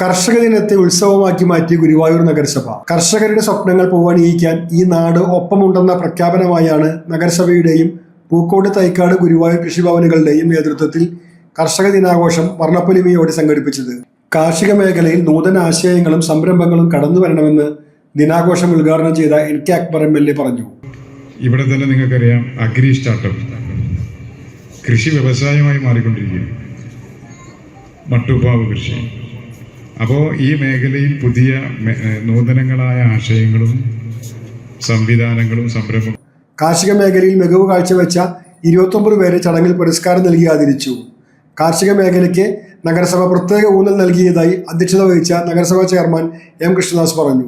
കർഷക ദിനത്തെ ഉത്സവമാക്കി മാറ്റി ഗുരുവായൂർ നഗരസഭ. കർഷകരുടെ സ്വപ്നങ്ങൾ പൂവണിയിക്കാൻ ഈ നാട് ഒപ്പമുണ്ടെന്ന പ്രഖ്യാപനമായാണ് നഗരസഭയുടെയും പൂക്കോട്, തൈക്കാട്, ഗുരുവായൂർ കൃഷിഭവനുകളുടെയും നേതൃത്വത്തിൽ കർഷക ദിനാഘോഷം വർണ്ണപ്പൊലിമയോടെ സംഘടിപ്പിച്ചത്. കാർഷിക മേഖലയിൽ നൂതന ആശയങ്ങളും സംരംഭങ്ങളും കടന്നു വരണമെന്ന് ദിനാഘോഷം ഉദ്ഘാടനം ചെയ്ത NK അക്ബർ MLA പറഞ്ഞു. ഇവിടെ തന്നെ നിങ്ങൾക്കറിയാം, അഗ്രി സ്റ്റാർട്ടപ്പ് കൃഷി വ്യവസായമായി മാറിക്കൊണ്ടിരിക്കുകയാണ്, മട്ടുപ്പാവ് കൃഷി. അപ്പോൾ ഈ മേഖലയിൽ പുതിയ നൂതനങ്ങളായ ആശയങ്ങളും സംവിധാനങ്ങളും സംരംഭങ്ങളും. കാർഷിക മേഖലയിൽ മികവ് കാഴ്ചവെച്ച 29 പേരെ ചടങ്ങിൽ പുരസ്കാരം നൽകി ആദരിച്ചു. കാർഷിക മേഖലയ്ക്ക് നഗരസഭ പ്രത്യേക ഊന്നൽ നൽകിയതായി അധ്യക്ഷത വഹിച്ച നഗരസഭാ ചെയർമാൻ M കൃഷ്ണദാസ് പറഞ്ഞു.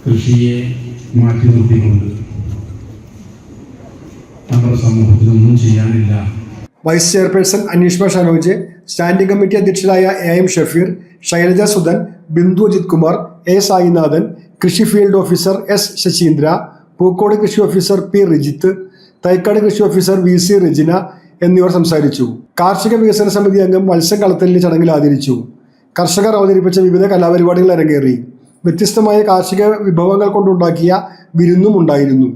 കൃഷിയെ മാറ്റി നിർത്തിക്കൊണ്ട് നമ്മുടെ സമൂഹത്തിനൊന്നും ചെയ്യാനില്ല. Vice chairperson Aneeshma Shanoj, standing committee അധ്യക്ഷരായ AM ഷഫീർ, ശൈലജ സുധൻ, ബിന്ദു അജിത് കുമാർ, A സായിനാഥൻ, കൃഷി field officer S Sasheendra, Pookode കൃഷി ഓഫീസർ P റിജിത്ത്, തൈക്കാട് കൃഷി ഓഫീസർ VC റെജിന എന്നിവർ സംസാരിച്ചു. കാർഷിക വികസന സമിതി അംഗം മത്സ്യം കളത്തലിന് ചടങ്ങിൽ ആദരിച്ചു. കർഷകർ അവതരിപ്പിച്ച വിവിധ കലാപരിപാടികൾ അരങ്ങേറി. വ്യത്യസ്തമായ കാർഷിക വിഭവങ്ങൾ കൊണ്ടുണ്ടാക്കിയ വിരുന്നും ഉണ്ടായിരുന്നു.